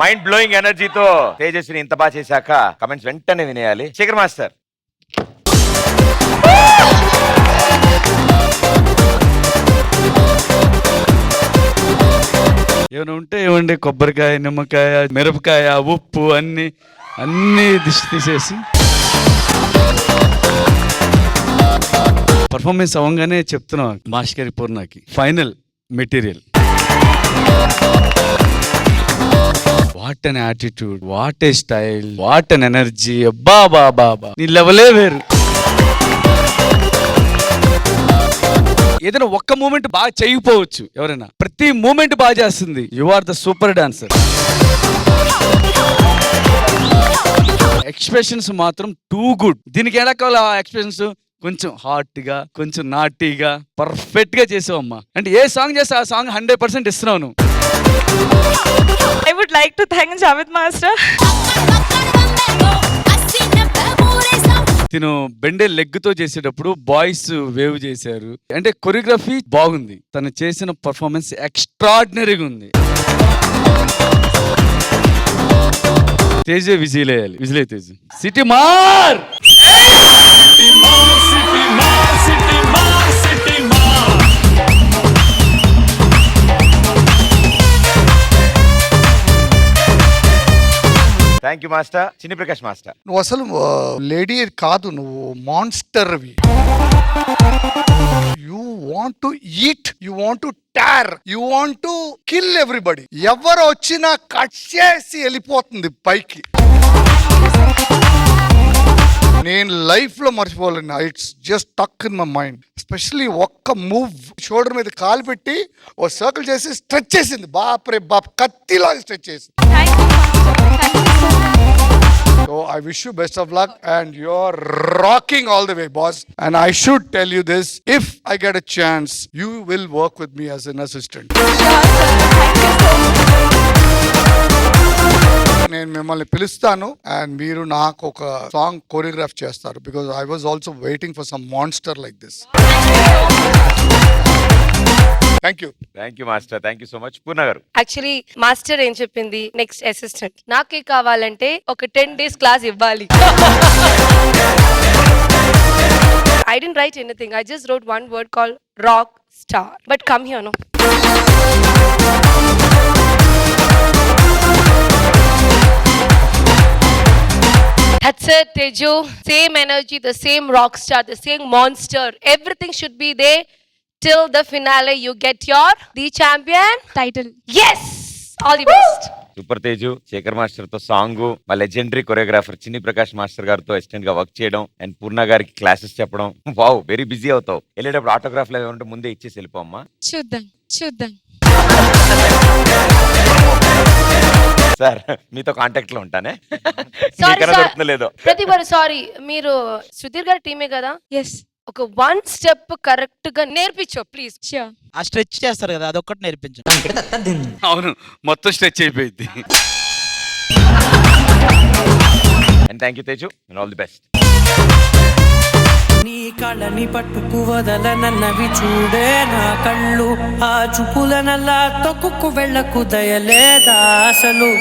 Mind blowing ఎనర్జీతో తేజస్విని ఇంత బాగా చేశాక కమెంట్స్ వెంటనే వినేయాలి. శేఖర్ మాస్టర్. ఏమైనా ఉంటే ఏమండి, కొబ్బరికాయ, నిమ్మకాయ, మిరపకాయ, ఉప్పు అన్ని దిష్టి తీసేసి పర్ఫార్మెన్స్ అవ్వగానే చెప్తున్నాం మాస్టర్ పూర్ణకి final material. What an attitude, what a style, what an energy. అబ్బా బాబా, నీ లెవెలే వేరు. ఏదైనా ఒక్క మూమెంట్ బాగా చేయకపోవచ్చు ఎవరైనా, ప్రతి మూమెంట్ బాగా చేస్తుంది. You are the super dancer. Expressions మాత్రం టూ గుడ్. దీనికి ఎలా కావాలి ఆ ఎక్స్ప్రెషన్స్? కొంచెం హాట్ గా, కొంచెం నాటీగా, పర్ఫెక్ట్ గా చేసావమ్మా. అంటే ఏ సాంగ్ చేస్తే ఆ సాంగ్ 100% ఇస్తున్నావు నువ్వు. I would like to thank Javed Master. తిను బెండే లెగ్ తో చేసేటప్పుడు బాయ్స్ వేవ్ చేశారు. అంటే కొరియోగ్రఫీ బాగుంది. తను చేసిన పర్ఫార్మెన్స్ ఎక్స్ట్రాడినరీగా ఉంది. తేజ విజిలేయాలి, విజిలే తేజ. సిటీ మార్. Thank you master. Chinni Prakash master. నువ్వు అసలు లేడీ కాదు, నువ్వు మాన్స్టర్వి. You want to eat, you want to tear, you want to kill everybody. ఎవరు వచ్చినా కట్ చేసి వెళ్ళిపోతుంది పైకి. నేను లైఫ్ లో మర్చిపోలేను. It's just tuck in my mind. Especially ఒక్క మూవ్, షోల్డర్ మీద కాలు పెట్టి ఓ సర్కిల్ చేసి స్ట్రెచ్ చేసింది. బాప్రే బాప్, కత్తిలాగా స్ట్రెచ్ చేసింది. So I wish you best of luck and you're rocking all the way, boss. And I should tell you this, if I get a chance, you will work with me as an assistant. నేను మిమ్మల్ని పిలుస్తాను and మీరు నాకు ఒక song choreograph చేస్తారు. Because I was also waiting for some monster like this. Thank you. Thank you master. Thank you so much. Purna garu. Actually master ఏం చెప్పింది, next assistant నాకే కావాలంటే ఒక 10 days క్లాస్ ఇవ్వాలి. I didn't write anything. I just wrote one word called rock star. But come here, no. That's it, Teju. Same energy, the same rock star, the same monster. Everything should be there till the finale. You get your the champion Title. Yes. All the best. Super Teju. Shekhar master తో song, మా legendary choreographer Chinni Prakash master గారితో assistant గా work చేయడం and Purna గారికి classes చెప్పడం. Wow, very busy అవుతావు. వెళ్ళేటప్పుడు autograph లో ఏమంటే ముందే ఇచ్చేసి వెళ్ళిపోమ్మా. చూద్దాం. సార్ మీతో కాంటాక్ట్ లో ఉంటానే. Sorry, లేదో ప్రతిభ. సారీ, మీరు సుధీర్ గారి టీమే కదా? ఎస్. ఒక 1 step కరెక్ట్ గా నేర్పించో ప్లీజ్. ష్యూర్. ఆ స్ట్రెచ్ చేస్తారు కదా, అదొక్కటి నేర్పించు. అవును, మొత్తం స్ట్రెచ్ అయిపోయింది. And thank you Teju and all the best. నీ కళ్ళని పట్టుకు వదలనన్నవి చూడే నా కళ్ళు, ఆ చూపులనల్లా తొక్కుకు వెళ్ళకు దయలేదా అసలు.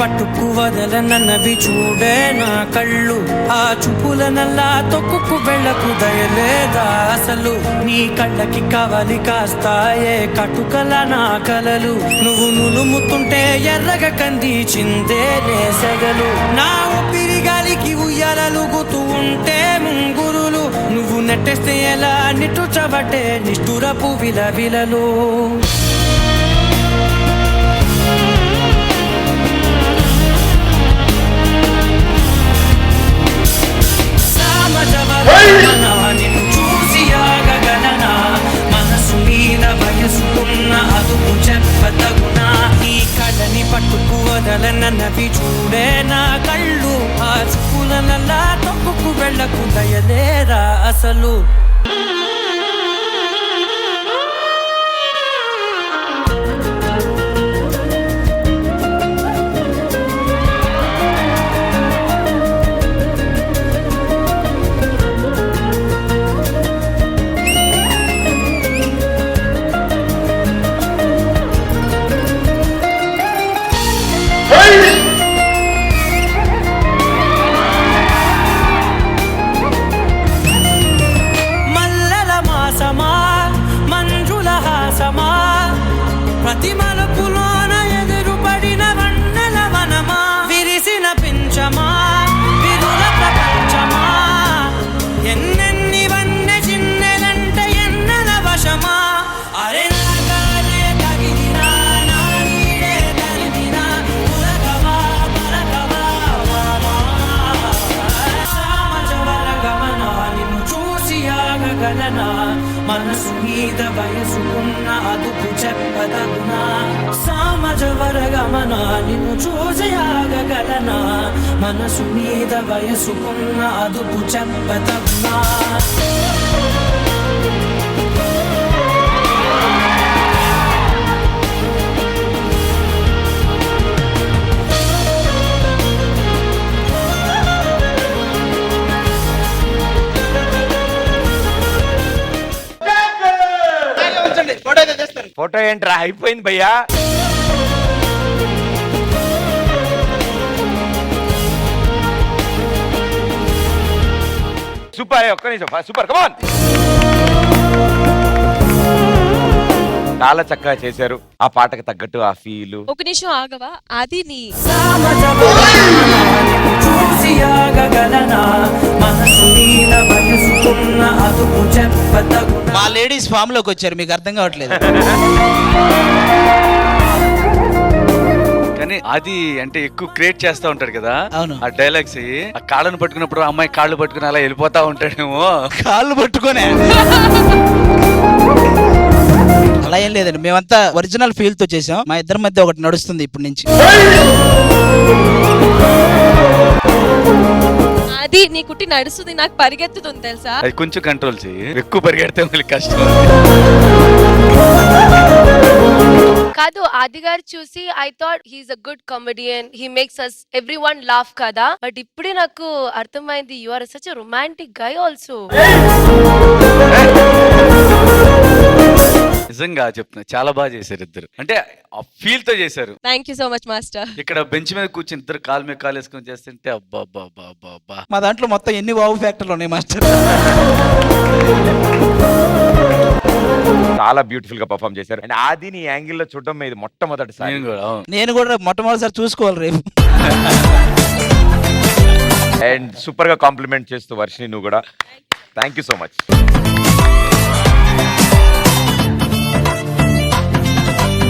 పట్టుకు వదలనన్నవి చూడే నా కళ్ళు, ఆ చూపులనల్లా తొక్కుకు వెళ్ళకు దయలేదా అసలు. నీ కళ్ళకి కవలి కాస్తాయే కటుకల నా కలలు, నువ్వు నులుముతుంటే ఎర్రగా కంది చిందే నేసెగలు. నా ఊపిరి గాలికి ఉయ్యాలలుగుతూ ఉంటే ముంగురులు, నువ్వు నెట్టేస్తే ఎలా నిట్టుచబట్టే నిష్ఠురపు విలవిలలు. నిన్ను చూసి ఆగగలనా, మనసు మీద వయసుకున్న అదుపు చెప్పతగునా. నీ కళ్ళని పట్టుకు వదలనన్నవి చూడే నా కళ్ళు, ఆ చూపులనల్లా తొక్కుకు వెళ్ళకు దయలేరా అసలు. మీద వయసుకున్న అదుపు చెప్పదగునా సామజ వరగమనా నిన్ను చూసి ఆగగలనా మనసు మీద వయసుకున్న అదుపు చెప్పదగునా ఫోటో ఏంట్రా అయిపోయింది భయ్యా. సూపర్, ఒక్క నిమిషం, సూపర్, కమాన్. చాలా చక్కగా చేశారు. ఆ పాటకు తగ్గట్టు ఆ ఫీల్. ఒక నిమిషం ఆగవా, అది నీ సామజ వరగమనా నిన్ను చూసి ఆగగలనా మనసు మీద వయసుకున్న అదుపు చెప్పదగునా మా లేడీస్ ఫామ్ లోకి వచ్చారు, మీకు అర్థం కావట్లేదు. కానీ అది అంటే ఎక్కువ క్రియేట్ చేస్తా ఉంటాడు కదా అవును. ఆ డైలాగ్స్, ఆ కాళ్ళను పట్టుకున్నప్పుడు అమ్మాయి కాళ్ళు పట్టుకుని అలా వెళ్ళిపోతా ఉంటాడేమో. కాళ్ళు పట్టుకోనే అలా ఏం లేదండి, మేమంతా ఒరిజినల్ ఫీల్ తో చేసాం. మా ఇద్దరి మధ్య ఒకటి నడుస్తుంది ఇప్పటి నుంచి. అది నీ కుట్టి నడుస్తుంది, నాకు పరిగెత్తుతుంది తెలుసా. అది కొంచెం కంట్రోల్ చెయ్యి, ఎక్కువ పరిగెడితే మళ్ళీ కష్టం. కాదు ఆది గారు చూసి I thought he's a good comedian, he makes us everyone laugh కదా. బట్ ఇప్పుడే నాకు అర్థమైంది you are such a romantic guy also. నిజంగా చెప్తున్నా, చాలా బాగా చేశారు ఇద్దరు. అంటే ఆ ఫీల్ తో చేశారు. Thank you so much master. ఇక్కడ బెంచ్ మీద కూర్చుని ఇద్దరు కాలు మీద కాలు వేసుకొని చేస్తుంటే అబ్బా అబ్బా అబ్బా అబ్బా అబ్బా. మా దాంట్లో మొత్తం ఎన్ని వావు ఫ్యాక్టర్లు ఉన్నాయి మాస్టర్. చాలా బ్యూటిఫుల్ గా పర్ఫామ్ చేశారు. అండ్ ఆదిని యాంగిల్ లో చూడడం ఇది మొట్టమొదటిసారి. నేను కూడా, అవును. నేను కూడా మొట్టమొదటిసారి చూసుకోవాలి రేపు. అండ్ సూపర్ గా కాంప్లిమెంట్ చేస్తూ వర్షిని నువ్వు కూడా థ్యాంక్ యూ సో మచ్.